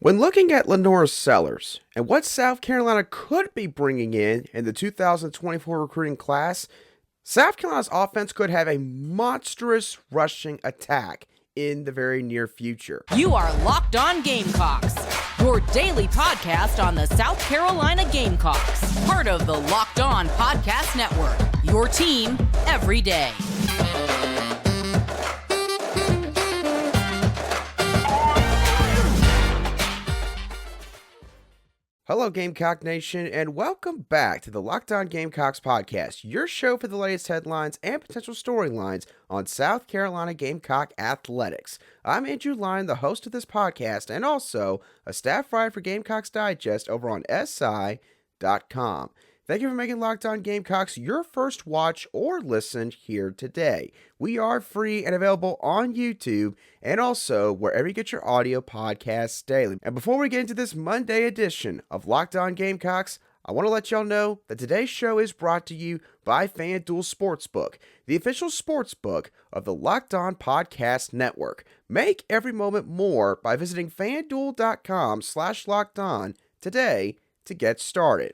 When looking at LaNorris Sellers and what South Carolina could be bringing in the 2024 recruiting class, South Carolina's offense could have a monstrous rushing attack in the very near future. You are Locked On Gamecocks, your daily podcast on the South Carolina Gamecocks, part of the Locked On Podcast Network, your team every day. Hello, Gamecock Nation, and welcome back to the Locked On Gamecocks podcast, your show for the latest headlines and potential storylines on South Carolina Gamecock athletics. I'm Andrew Lyon, the host of this podcast, and also a staff writer for Gamecocks Digest over on SI.com. Thank you for making Locked On Gamecocks your first watch or listen here today. We are free and available on YouTube and also wherever you get your audio podcasts daily. And before we get into this Monday edition of Locked On Gamecocks, I want to let y'all know that today's show is brought to you by FanDuel Sportsbook, the official sportsbook of the Locked On Podcast Network. Make every moment more by visiting FanDuel.com/LockedOn today to get started.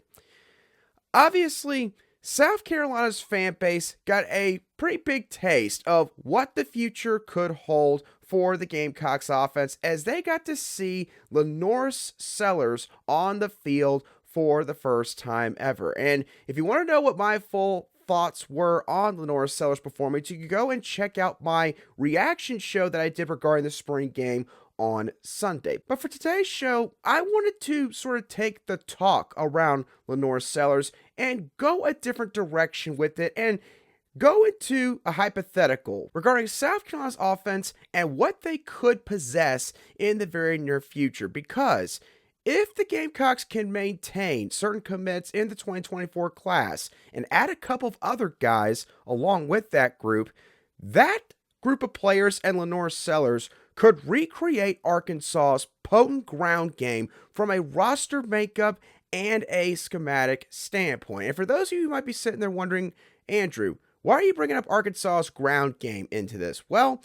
Obviously, South Carolina's fan base got a pretty big taste of what the future could hold for the Gamecocks offense as they got to see LaNorris Sellers on the field for the first time ever. And if you want to know what my full thoughts were on LaNorris Sellers' performance, you can go and check out my reaction show that I did regarding the spring game on Sunday. But for today's show, I wanted to sort of take the talk around LaNorris Sellers and go a different direction with it and go into a hypothetical regarding South Carolina's offense and what they could possess in the very near future. Because if the Gamecocks can maintain certain commits in the 2024 class and add a couple of other guys along with that group of players and LaNorris Sellers could recreate Arkansas's potent ground game from a roster makeup and a schematic standpoint. And for those of you who might be sitting there wondering, Andrew, why are you bringing up Arkansas's ground game into this? Well,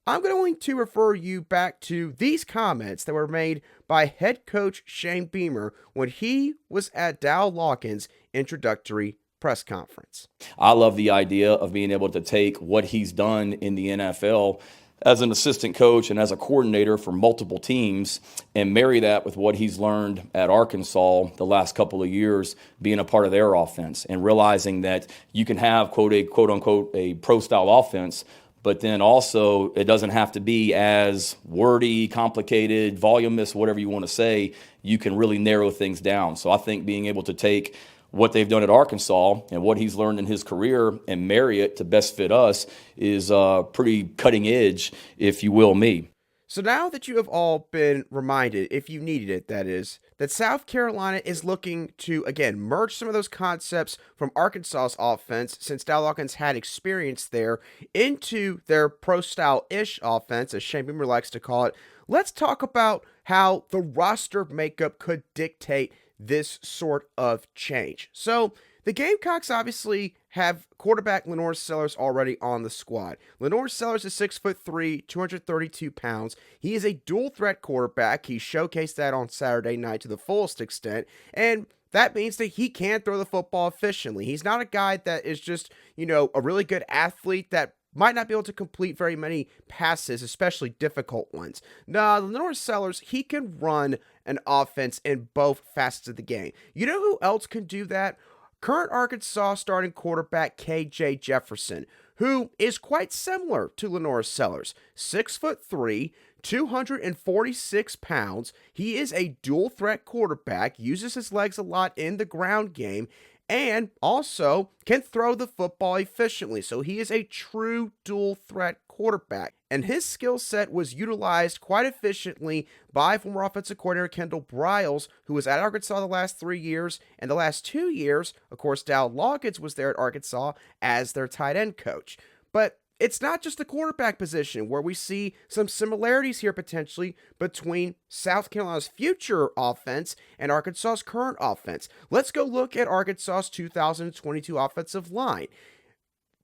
I'm going to refer you back to these comments that were made by head coach Shane Beamer when he was at Dowell Loggains' introductory press conference. I love the idea of being able to take what he's done in the NFL as an assistant coach and as a coordinator for multiple teams and marry that with what he's learned at Arkansas the last couple of years being a part of their offense and realizing that you can have quote unquote a pro style offense, but then also it doesn't have to be as wordy, complicated, voluminous, whatever you want to say. You can really narrow things down. So I think being able to take what they've done at Arkansas and what he's learned in his career and marry it to best fit us is pretty cutting edge, if you will, me. So now that you have all been reminded, if you needed it, that is, that South Carolina is looking to, again, merge some of those concepts from Arkansas's offense, since Dowell Loggains had experience there, into their pro-style-ish offense, as Shane Beamer likes to call it, let's talk about how the roster makeup could dictate this sort of change. So the Gamecocks obviously have quarterback LaNorris Sellers already on the squad. LaNorris Sellers is 6'3", 232 pounds. He is a dual threat quarterback. He showcased that on Saturday night to the fullest extent, and that means that he can throw the football efficiently. He's not a guy that is just, a really good athlete that might not be able to complete very many passes, especially difficult ones. Now, LaNorris Sellers, he can run an offense in both facets of the game. You know who else can do that? Current Arkansas starting quarterback KJ Jefferson, who is quite similar to LaNorris Sellers. 6'3", 246 pounds. He is a dual threat quarterback, uses his legs a lot in the ground game, and also can throw the football efficiently. So he is a true dual threat quarterback. And his skill set was utilized quite efficiently by former offensive coordinator Kendall Briles, who was at Arkansas the last 3 years. And the last 2 years, of course, Dowell Loggains was there at Arkansas as their tight end coach. But it's not just the quarterback position where we see some similarities here potentially between South Carolina's future offense and Arkansas's current offense. Let's go look at Arkansas's 2022 offensive line.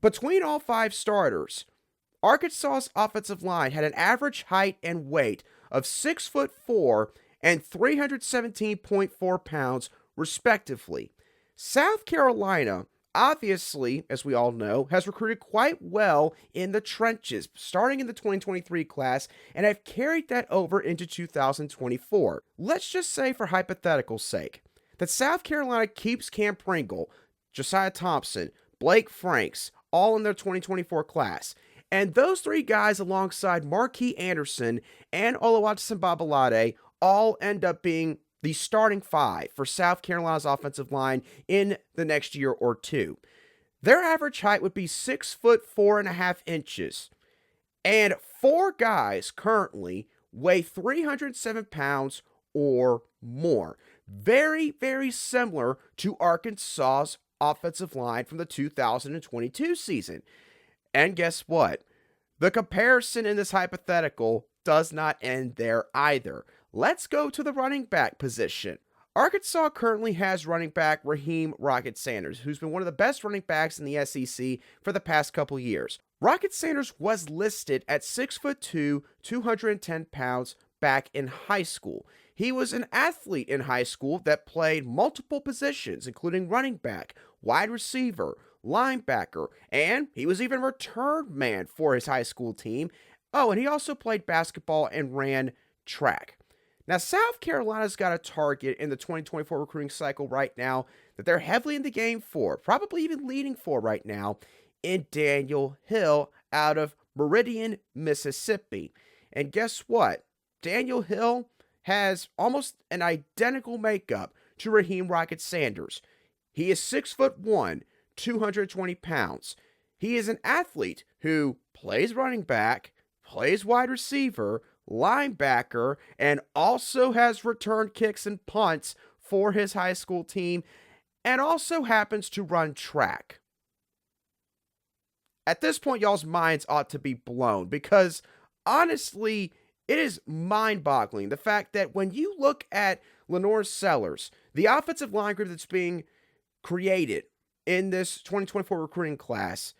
Between all 5 starters, Arkansas's offensive line had an average height and weight of 6'4" and 317.4 pounds, respectively. South Carolina, obviously, as we all know, has recruited quite well in the trenches, starting in the 2023 class, and have carried that over into 2024. Let's just say, for hypothetical sake, that South Carolina keeps Cam Pringle, Josiah Thompson, Blake Franks, all in their 2024 class. And those three guys, alongside Marquis Anderson and Oluwatosin Babalade, all end up being the starting five for South Carolina's offensive line in the next year or two. Their average height would be 6'4.5" and four guys currently weigh 307 pounds or more. Very, very similar to Arkansas's offensive line from the 2022 season. And guess what? The comparison in this hypothetical does not end there either. Let's go to the running back position. Arkansas currently has running back Raheem Rocket Sanders, who's been one of the best running backs in the SEC for the past couple years. Rocket Sanders was listed at 6'2", 210 pounds back in high school. He was an athlete in high school that played multiple positions, including running back, wide receiver, linebacker, and he was even a return man for his high school team. Oh, and he also played basketball and ran track. Now, South Carolina's got a target in the 2024 recruiting cycle right now that they're heavily in the game for, probably even leading for right now, in Daniel Hill out of Meridian, Mississippi. And guess what? Daniel Hill has almost an identical makeup to Raheem Rocket Sanders. He is 6'1", 220 pounds. He is an athlete who plays running back, plays wide receiver, linebacker, and also has return kicks and punts for his high school team, and also happens to run track. At this point, y'all's minds ought to be blown, because honestly, it is mind-boggling the fact that when you look at LaNorris Sellers, the offensive line group that's being created in this 2024 recruiting class,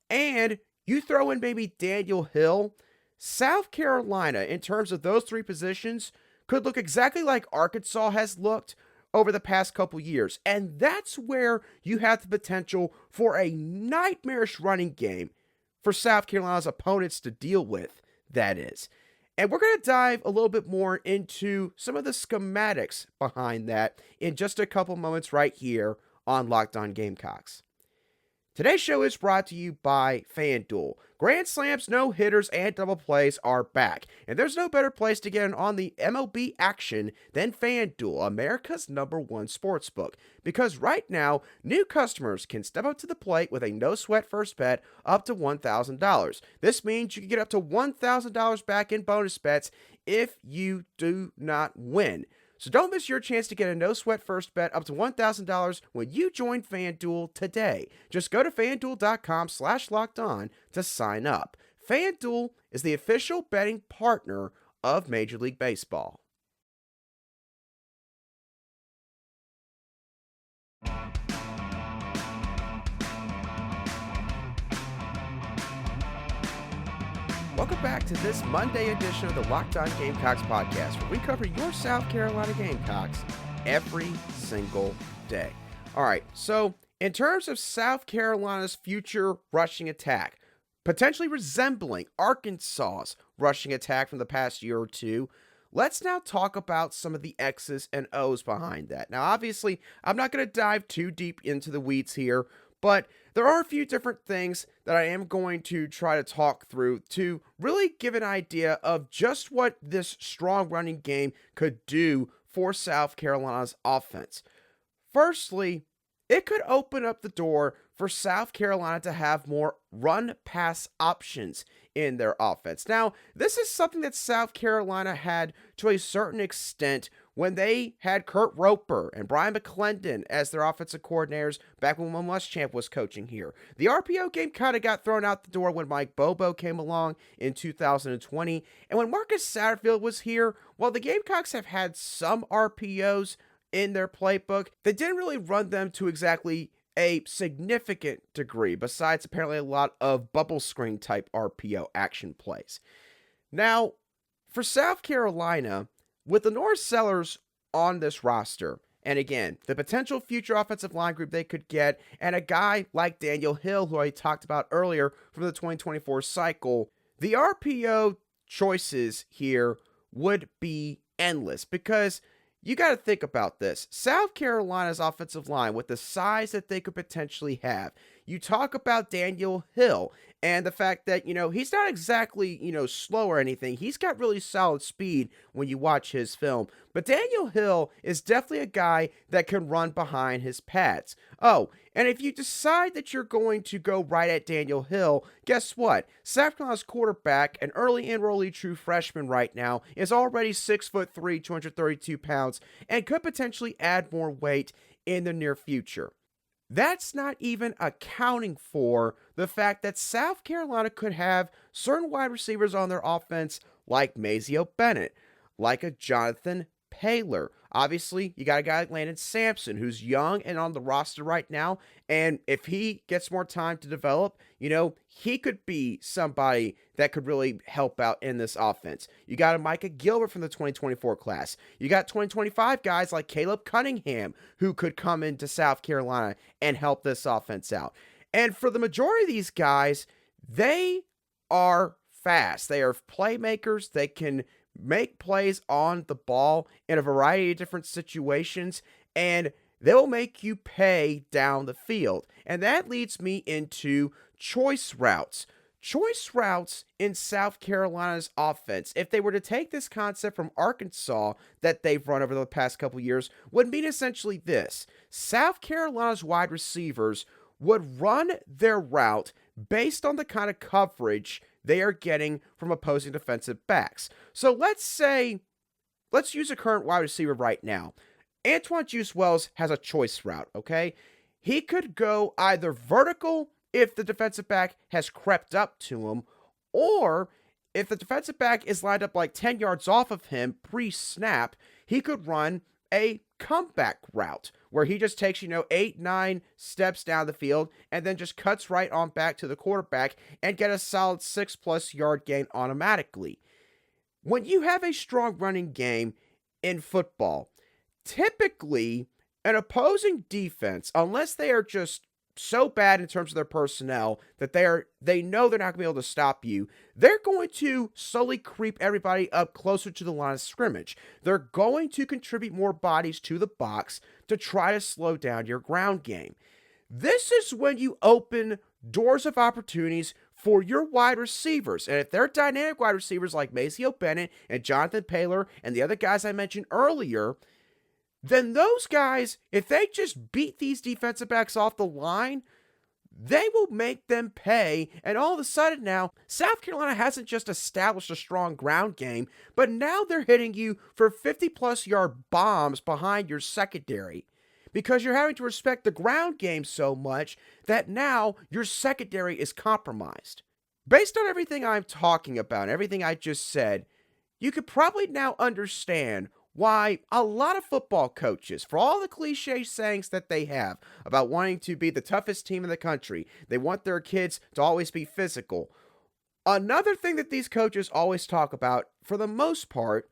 and you throw in maybe Daniel Hill, South Carolina, in terms of those three positions, could look exactly like Arkansas has looked over the past couple years. And that's where you have the potential for a nightmarish running game for South Carolina's opponents to deal with, that is. And we're going to dive a little bit more into some of the schematics behind that in just a couple moments right here on Locked On Gamecocks. Today's show is brought to you by FanDuel. Grand slams, no-hitters, and double plays are back. And there's no better place to get in on the MLB action than FanDuel, America's #1 sportsbook. Because right now, new customers can step up to the plate with a no-sweat first bet up to $1,000. This means you can get up to $1,000 back in bonus bets if you do not win. So don't miss your chance to get a no-sweat first bet up to $1,000 when you join FanDuel today. Just go to FanDuel.com/lockedon to sign up. FanDuel is the official betting partner of Major League Baseball. Welcome back to this Monday edition of the Locked On Gamecocks podcast, where we cover your South Carolina Gamecocks every single day. All right, so in terms of South Carolina's future rushing attack, potentially resembling Arkansas's rushing attack from the past year or two, let's now talk about some of the X's and O's behind that. Now, obviously, I'm not going to dive too deep into the weeds here, but there are a few different things that I am going to try to talk through to really give an idea of just what this strong running game could do for South Carolina's offense. Firstly, it could open up the door for South Carolina to have more run-pass options in their offense. Now, this is something that South Carolina had to a certain extent when they had Kurt Roper and Brian McClendon as their offensive coordinators back when Will Muschamp was coaching here. The RPO game kind of got thrown out the door when Mike Bobo came along in 2020. And when Marcus Satterfield was here, while the Gamecocks have had some RPOs in their playbook, they didn't really run them to exactly a significant degree, besides apparently a lot of bubble screen type RPO action plays. Now, for South Carolina, With LaNorris Sellers on this roster, and again, the potential future offensive line group they could get, and a guy like Daniel Hill, who I talked about earlier from the 2024 cycle, the RPO choices here would be endless because you got to think about this. South Carolina's offensive line, with the size that they could potentially have, you talk about Daniel Hill and the fact that, he's not exactly, slow or anything. He's got really solid speed when you watch his film. But Daniel Hill is definitely a guy that can run behind his pads. Oh, and if you decide that you're going to go right at Daniel Hill, guess what? South Carolina's quarterback, an early enrollee true freshman right now, is already 6'3", 232 pounds, and could potentially add more weight in the near future. That's not even accounting for the fact that South Carolina could have certain wide receivers on their offense like Mazeo Bennett, like a Jonathan Paylor. Obviously, you got a guy like Landon Sampson, who's young and on the roster right now, and if he gets more time to develop, he could be somebody that could really help out in this offense. You got a Micah Gilbert from the 2024 class. You got 2025 guys like Caleb Cunningham, who could come into South Carolina and help this offense out. And for the majority of these guys, they are fast. They are playmakers. They can make plays on the ball in a variety of different situations, and they'll make you pay down the field. And that leads me into choice routes. Choice routes in South Carolina's offense, if they were to take this concept from Arkansas that they've run over the past couple years, would mean essentially this. South Carolina's wide receivers would run their route based on the kind of coverage they are getting from opposing defensive backs. So let's use a current wide receiver right now. Antoine Juice Wells has a choice route, okay? He could go either vertical if the defensive back has crept up to him, or if the defensive back is lined up like 10 yards off of him pre-snap, he could run a comeback route where he just takes, 8-9 steps down the field and then just cuts right on back to the quarterback and get a solid 6+ yard gain automatically. When you have a strong running game in football, typically an opposing defense, unless they are just so bad in terms of their personnel that they know they're not going to be able to stop you, they're going to slowly creep everybody up closer to the line of scrimmage. They're going to contribute more bodies to the box to try to slow down your ground game. This is when you open doors of opportunities for your wide receivers. And if they're dynamic wide receivers like Mazeo Bennett and Jonathan Paylor and the other guys I mentioned earlier, then those guys, if they just beat these defensive backs off the line, they will make them pay. And all of a sudden now, South Carolina hasn't just established a strong ground game, but now they're hitting you for 50+ yard bombs behind your secondary, because you're having to respect the ground game so much that now your secondary is compromised. Based on everything I'm talking about, everything I just said, you could probably now understand why a lot of football coaches, for all the cliche sayings that they have about wanting to be the toughest team in the country, they want their kids to always be physical. Another thing that these coaches always talk about, for the most part,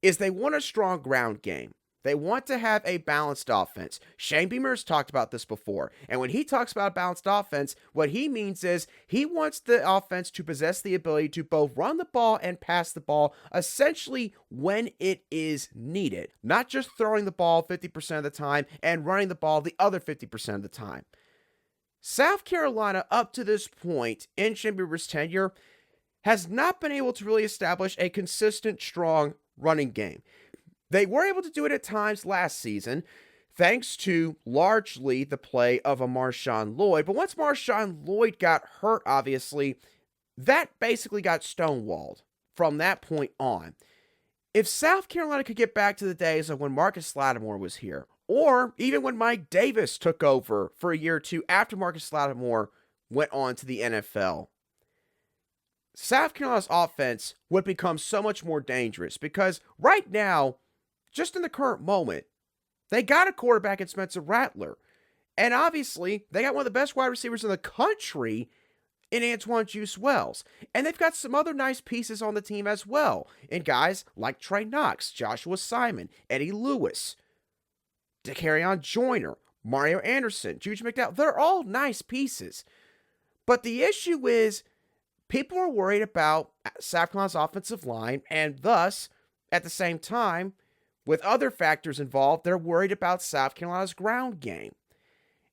is they want a strong ground game. They want to have a balanced offense. Shane Beamer has talked about this before. And when he talks about a balanced offense, what he means is he wants the offense to possess the ability to both run the ball and pass the ball, essentially when it is needed. Not just throwing the ball 50% of the time and running the ball the other 50% of the time. South Carolina, up to this point in Shane Beamer's tenure, has not been able to really establish a consistent, strong running game. They were able to do it at times last season, thanks to largely the play of a Marshawn Lloyd. But once Marshawn Lloyd got hurt, obviously, that basically got stonewalled from that point on. If South Carolina could get back to the days of when Marcus Lattimore was here, or even when Mike Davis took over for a year or two after Marcus Lattimore went on to the NFL, South Carolina's offense would become so much more dangerous, because right now, just in the current moment, they got a quarterback in Spencer Rattler. And obviously, they got one of the best wide receivers in the country in Antoine Juice Wells. And they've got some other nice pieces on the team as well, in guys like Trey Knox, Joshua Simon, Eddie Lewis, DeCarrion Joyner, Mario Anderson, Juju McDowell. They're all nice pieces. But the issue is people are worried about South Carolina's offensive line, and thus, at the same time, with other factors involved, they're worried about South Carolina's ground game.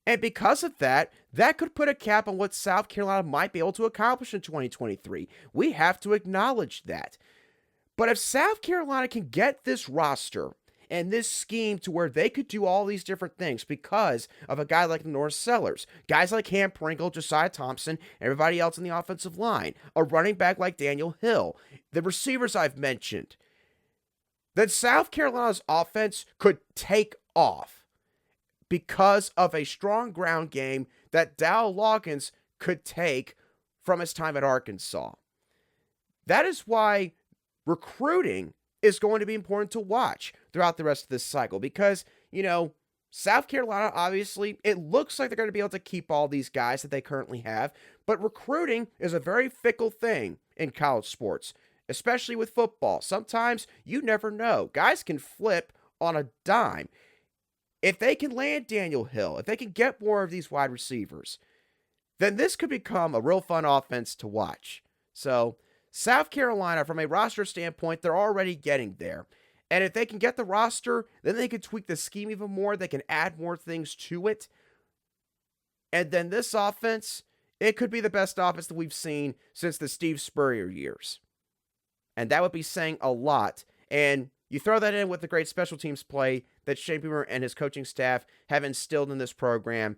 And because of that, that could put a cap on what South Carolina might be able to accomplish in 2023. We have to acknowledge that. But if South Carolina can get this roster and this scheme to where they could do all these different things because of a guy like LaNorris Sellers, guys like Cam Pringle, Josiah Thompson, everybody else in the offensive line, a running back like Daniel Hill, the receivers I've mentioned, then South Carolina's offense could take off because of a strong ground game that Dowell Loggains could take from his time at Arkansas. That is why recruiting is going to be important to watch throughout the rest of this cycle because, South Carolina, obviously, it looks like they're going to be able to keep all these guys that they currently have, but recruiting is a very fickle thing in college sports, especially with football. Sometimes you never know. Guys can flip on a dime. If they can land Daniel Hill, if they can get more of these wide receivers, then this could become a real fun offense to watch. So, South Carolina, from a roster standpoint, they're already getting there. And if they can get the roster, then they can tweak the scheme even more. They can add more things to it. And then this offense, it could be the best offense that we've seen since the Steve Spurrier years. And that would be saying a lot. And you throw that in with the great special teams play that Shane Beamer and his coaching staff have instilled in this program.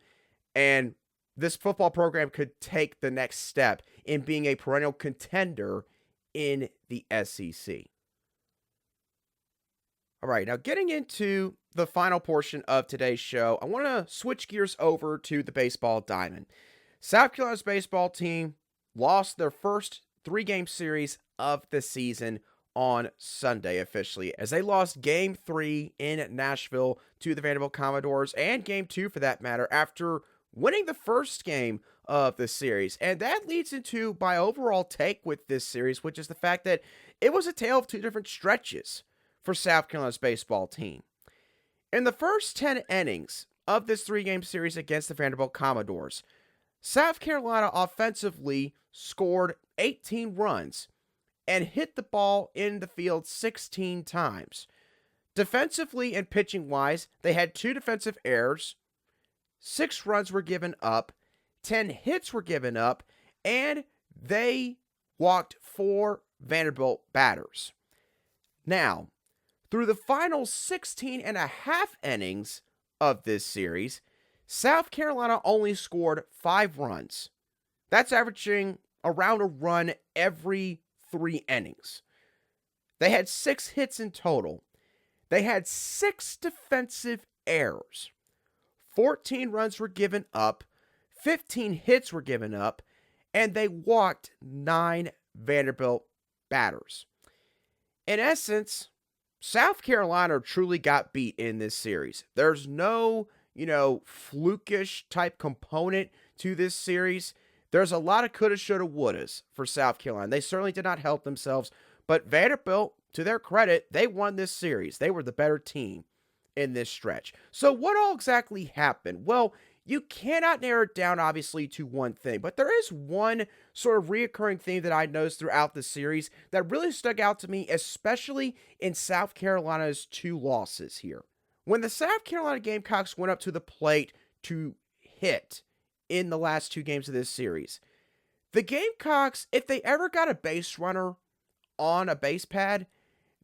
And this football program could take the next step in being a perennial contender in the SEC. All right, now getting into the final portion of today's show, I want to switch gears over to the baseball diamond. South Carolina's baseball team lost their first 3-game series of the season on Sunday officially, as they lost Game 3 in Nashville to the Vanderbilt Commodores, and Game 2 for that matter, after winning the first game of the series. And that leads into my overall take with this series, which is the fact that it was a tale of two different stretches for South Carolina's baseball team. In the first 10 innings of this 3-game series against the Vanderbilt Commodores, South Carolina offensively scored 18 runs and hit the ball in the field 16 times. Defensively and pitching-wise, they had 2 defensive errors, 6 runs were given up, 10 hits were given up, and they walked 4 Vanderbilt batters. Now, through the final 16 and a half innings of this series, South Carolina only scored 5 runs. That's averaging around a run every 3 innings. They had 6 hits in total. They had 6 defensive errors. 14 runs were given up, 15 hits were given up, and they walked 9 Vanderbilt batters. In essence, South Carolina truly got beat in this series. There's no, flukish type component to this series. There's a lot of coulda, shoulda, wouldas for South Carolina. They certainly did not help themselves, but Vanderbilt, to their credit, they won this series. They were the better team in this stretch. So what all exactly happened? Well, you cannot narrow it down, obviously, to one thing, but there is one sort of reoccurring theme that I noticed throughout the series that really stuck out to me, especially in South Carolina's 2 losses here. When the South Carolina Gamecocks went up to the plate to hit in the last 2 games of this series, the Gamecocks, if they ever got a base runner on a base pad,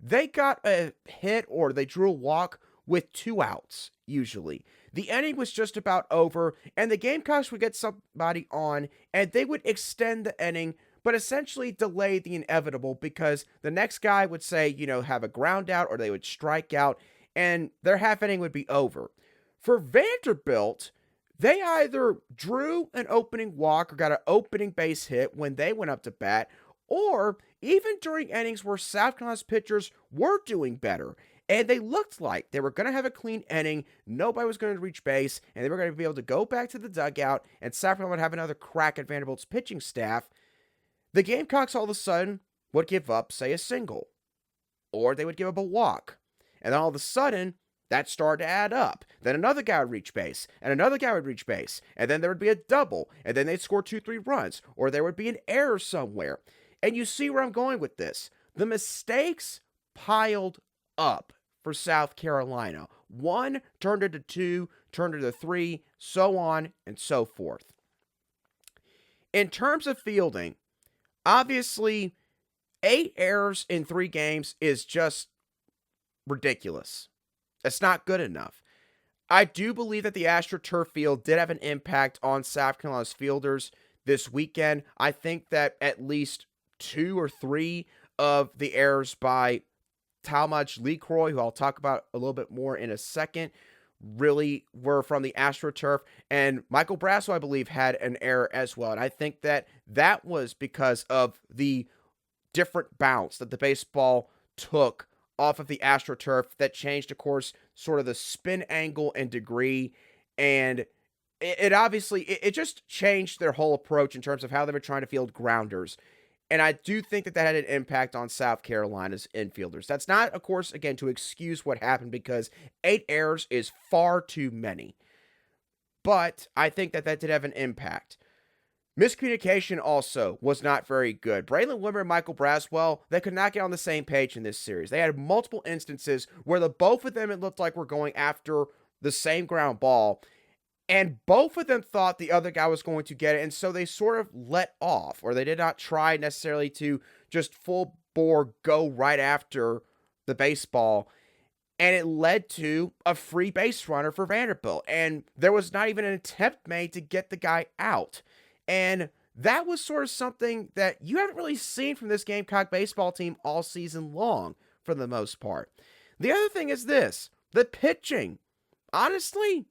they got a hit or they drew a walk with 2 outs, usually. The inning was just about over, and the Gamecocks would get somebody on, and they would extend the inning, but essentially delay the inevitable because the next guy would say, have a ground out, or they would strike out, and their half inning would be over. For Vanderbilt, they either drew an opening walk or got an opening base hit when they went up to bat, or even during innings where South Carolina's pitchers were doing better And they looked like they were going to have a clean inning. Nobody was going to reach base, and they were going to be able to go back to the dugout, and South Carolina would have another crack at Vanderbilt's pitching staff. The Gamecocks all of a sudden would give up, say, a single, or they would give up a walk. And then all of a sudden, that started to add up. Then another guy would reach base, and another guy would reach base, and then there would be a double, and then they'd score 2-3 runs, or there would be an error somewhere. And you see where I'm going with this. The mistakes piled up for South Carolina. 1 turned into 2, turned into 3, so on and so forth. In terms of fielding, obviously, 8 errors in 3 games is just ridiculous. It's not good enough. I do believe that the AstroTurf field did have an impact on South Carolina's fielders this weekend. I think that at least 2 or 3 of the errors by Talmadge LeCroy, who I'll talk about a little bit more in a second, really were from the AstroTurf. And Michael Brasso, I believe, had an error as well. And I think that that was because of the different bounce that the baseball took off of the AstroTurf that changed, of course, sort of the spin angle and degree. And it obviously, it just changed their whole approach in terms of how they were trying to field grounders. And I do think that that had an impact on South Carolina's infielders. That's not, of course, again, to excuse what happened, because 8 errors is far too many. But I think that that did have an impact. Miscommunication also was not very good. Braylon Wimmer and Michael Braswell, they could not get on the same page in this series. They had multiple instances where the both of them, it looked like, were going after the same ground ball, and both of them thought the other guy was going to get it, and so they sort of let off, or they did not try necessarily to just full bore go right after the baseball, and it led to a free base runner for Vanderbilt, and there was not even an attempt made to get the guy out. And that was sort of something that you haven't really seen from this Gamecock baseball team all season long, for the most part. The other thing is this, the pitching. Honestly,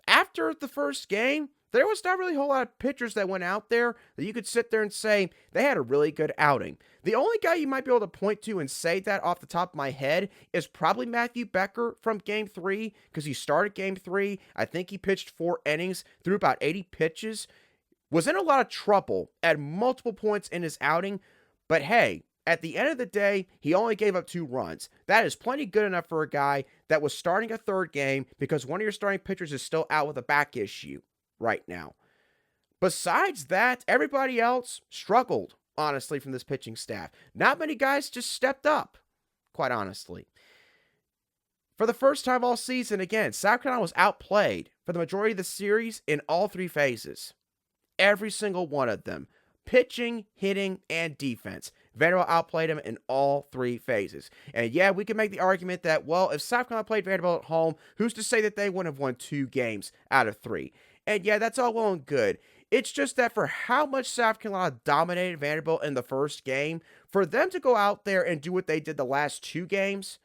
after the first game, there was not really a whole lot of pitchers that went out there that you could sit there and say they had a really good outing. The only guy you might be able to point to and say that off the top of my head is probably Matthew Becker from Game 3, because he started Game 3. I think he pitched 4 innings, threw about 80 pitches. Was in a lot of trouble at multiple points in his outing, but hey, at the end of the day, he only gave up 2 runs. That is plenty good enough for a guy that was starting a third game, because one of your starting pitchers is still out with a back issue right now. Besides that, everybody else struggled, honestly, from this pitching staff. Not many guys just stepped up, quite honestly. For the first time all season, again, South Carolina was outplayed for the majority of the series in all 3 phases. Every single one of them. Pitching, hitting, and defense. Vanderbilt outplayed them in all 3 phases. And yeah, we can make the argument that, well, if South Carolina played Vanderbilt at home, who's to say that they wouldn't have won 2 games out of 3? And yeah, that's all well and good. It's just that for how much South Carolina dominated Vanderbilt in the first game, for them to go out there and do what they did the last 2 games,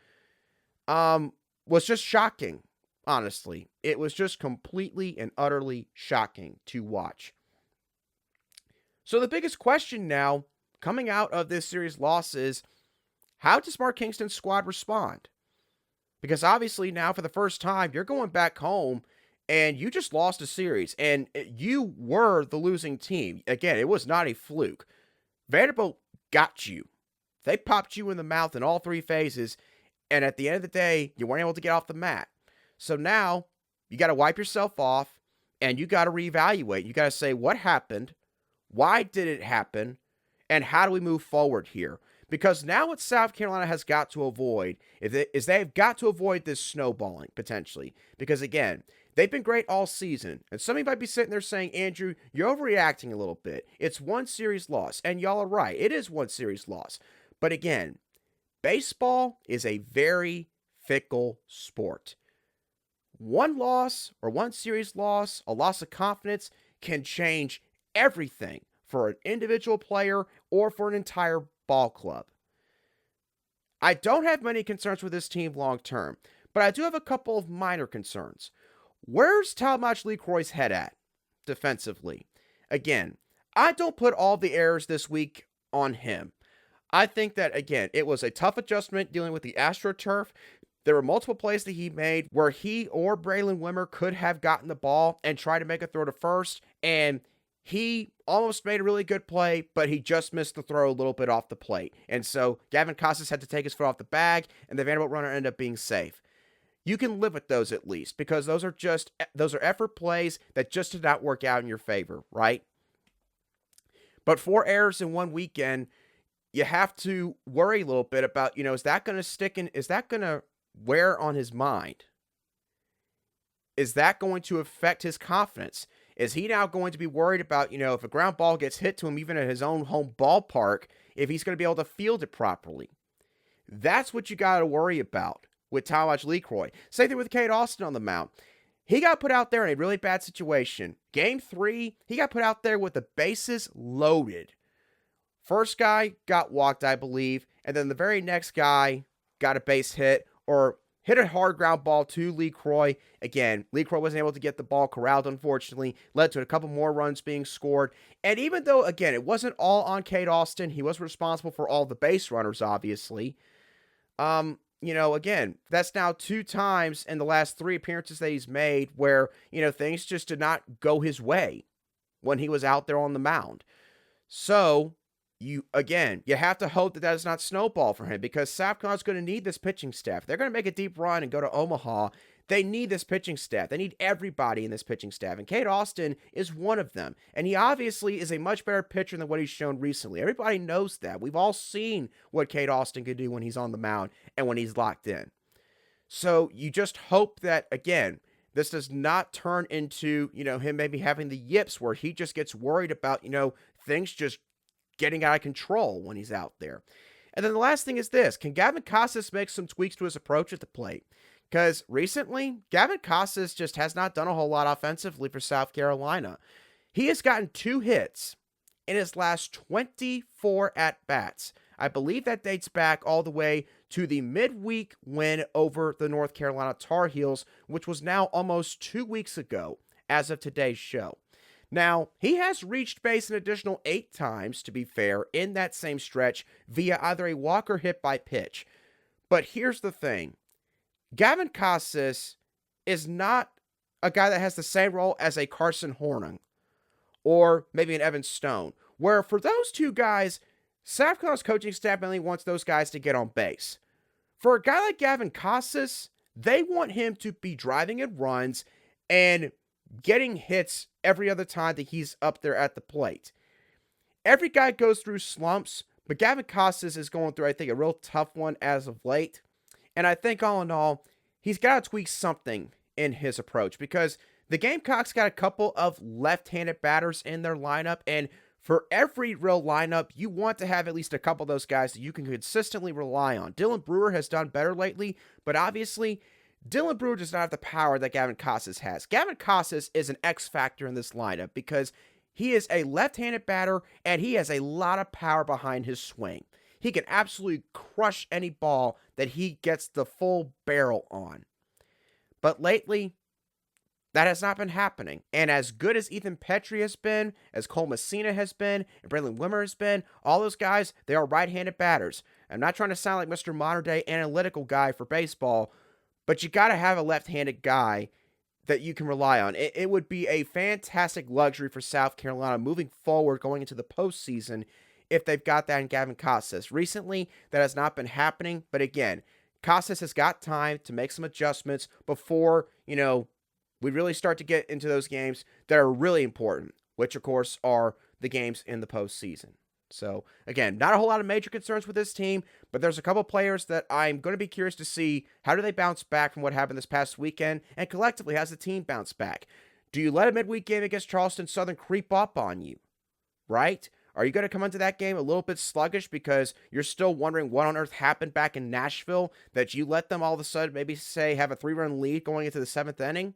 was just shocking, honestly. It was just completely and utterly shocking to watch. So the biggest question now, coming out of this series loss, is how does Mark Kingston's squad respond? Because obviously now, for the first time, you're going back home and you just lost a series, and you were the losing team. Again, it was not a fluke. Vanderbilt got you. They popped you in the mouth in all 3 phases, and at the end of the day, you weren't able to get off the mat. So now, you got to wipe yourself off, and you got to reevaluate. You got to say, what happened? Why did it happen? And how do we move forward here? Because now what South Carolina has got to avoid is they've got to avoid this snowballing, potentially. Because again, they've been great all season. And somebody might be sitting there saying, Andrew, you're overreacting a little bit. It's 1 series loss. And y'all are right. It is 1 series loss. But again, baseball is a very fickle sport. 1 loss or 1 series loss, a loss of confidence, can change everything for an individual player or for an entire ball club. I don't have many concerns with this team long term, but I do have a couple of minor concerns. Where's Talmadge LeCroy's head at defensively? Again, I don't put all the errors this week on him. I think that, again, it was a tough adjustment dealing with the AstroTurf, There were multiple plays that he made where he or Braylon Wimmer could have gotten the ball and tried to make a throw to first, and he almost made a really good play, but he just missed the throw a little bit off the plate. And so Gavin Casas had to take his foot off the bag, and the Vanderbilt runner ended up being safe. You can live with those at least, because those are effort plays that just did not work out in your favor, right? But 4 errors in one weekend, you have to worry a little bit about, is that going to stick in? Is that going to wear on his mind? Is that going to affect his confidence? Is he now going to be worried about, if a ground ball gets hit to him, even at his own home ballpark, if he's going to be able to field it properly? That's what you got to worry about with Talmadge LeCroy. Same thing with Cade Austin on the mound. He got put out there in a really bad situation. Game 3, he got put out there with the bases loaded. First guy got walked, I believe, and then the very next guy got a base hit or hit a hard ground ball to LeCroy. Again, LeCroy wasn't able to get the ball corralled, unfortunately, led to a couple more runs being scored. And even though, again, it wasn't all on Cade Austin, he was responsible for all the base runners, obviously. Again, that's now 2 times in the last 3 appearances that he's made where, things just did not go his way when he was out there on the mound. So, you have to hope that does not snowball for him, because South Carolina's going to need this pitching staff. They're going to make a deep run and go to Omaha. They need this pitching staff. They need everybody in this pitching staff, and Cade Austin is one of them. And he obviously is a much better pitcher than what he's shown recently. Everybody knows that. We've all seen what Cade Austin can do when he's on the mound and when he's locked in. So you just hope that, again, this does not turn into, him maybe having the yips where he just gets worried about, things just getting out of control when he's out there. And then the last thing is this. Can Gavin Casas make some tweaks to his approach at the plate? Because recently, Gavin Casas just has not done a whole lot offensively for South Carolina. He has gotten 2 hits in his last 24 at-bats. I believe that dates back all the way to the midweek win over the North Carolina Tar Heels, which was now almost 2 weeks ago as of today's show. Now, he has reached base an additional 8 times, to be fair, in that same stretch via either a walk or hit by pitch. But here's the thing. Gavin Casas is not a guy that has the same role as a Carson Hornung or maybe an Evan Stone, where for those 2 guys, South Carolina's coaching staff mainly wants those guys to get on base. For a guy like Gavin Casas, they want him to be driving in runs and getting hits every other time that he's up there at the plate. Every guy goes through slumps, but Gavin Casas is going through, I think, a real tough one as of late. And I think all in all, he's got to tweak something in his approach, because the Gamecocks got a couple of left-handed batters in their lineup, and for every real lineup, you want to have at least a couple of those guys that you can consistently rely on. Dylan Brewer has done better lately, but obviously, Dylan Brewer does not have the power that Gavin Casas has. Gavin Casas is an X factor in this lineup because he is a left-handed batter and he has a lot of power behind his swing. He can absolutely crush any ball that he gets the full barrel on. But lately, that has not been happening. And as good as Ethan Petrie has been, as Cole Messina has been, and Braylon Wimmer has been, all those guys, they are right-handed batters. I'm not trying to sound like Mr. Modern-Day analytical guy for baseball, but you got to have a left-handed guy that you can rely on. It would be a fantastic luxury for South Carolina moving forward going into the postseason if they've got that in Gavin Casas. Recently, that has not been happening, but again, Casas has got time to make some adjustments before, we really start to get into those games that are really important, which of course are the games in the postseason. So again, not a whole lot of major concerns with this team, but there's a couple players that I'm going to be curious to see how do they bounce back from what happened this past weekend, and collectively, how's the team bounce back? Do you let a midweek game against Charleston Southern creep up on you, right? Are you going to come into that game a little bit sluggish because you're still wondering what on earth happened back in Nashville that you let them all of a sudden maybe say have a 3-run lead going into the 7th inning?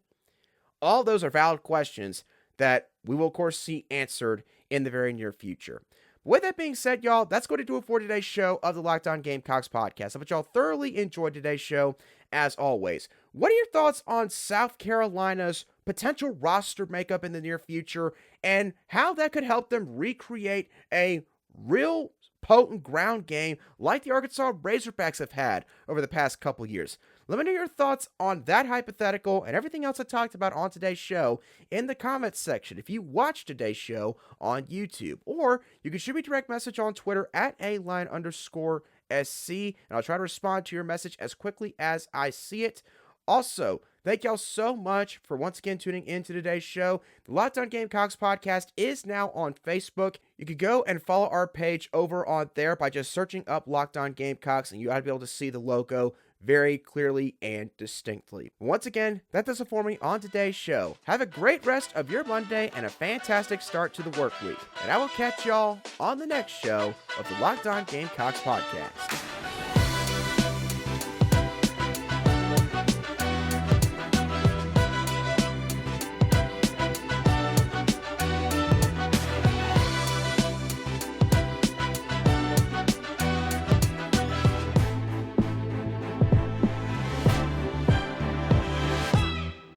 All those are valid questions that we will, of course, see answered in the very near future. With that being said, y'all, that's going to do it for today's show of the Locked On Gamecocks podcast. I hope y'all thoroughly enjoyed today's show, as always. What are your thoughts on South Carolina's potential roster makeup in the near future and how that could help them recreate a real potent ground game like the Arkansas Razorbacks have had over the past couple years? Let me know your thoughts on that hypothetical and everything else I talked about on today's show in the comments section if you watched today's show on YouTube. Or you can shoot me a direct message on Twitter at @aline_SC, and I'll try to respond to your message as quickly as I see it. Also, thank y'all so much for once again tuning into today's show. The Locked On Gamecocks podcast is now on Facebook. You can go and follow our page over on there by just searching up Locked On Gamecocks, and you ought to be able to see the logo very clearly and distinctly. Once again, that does it for me on today's show. Have a great rest of your Monday and a fantastic start to the work week. And I will catch y'all on the next show of the Locked On Gamecocks podcast.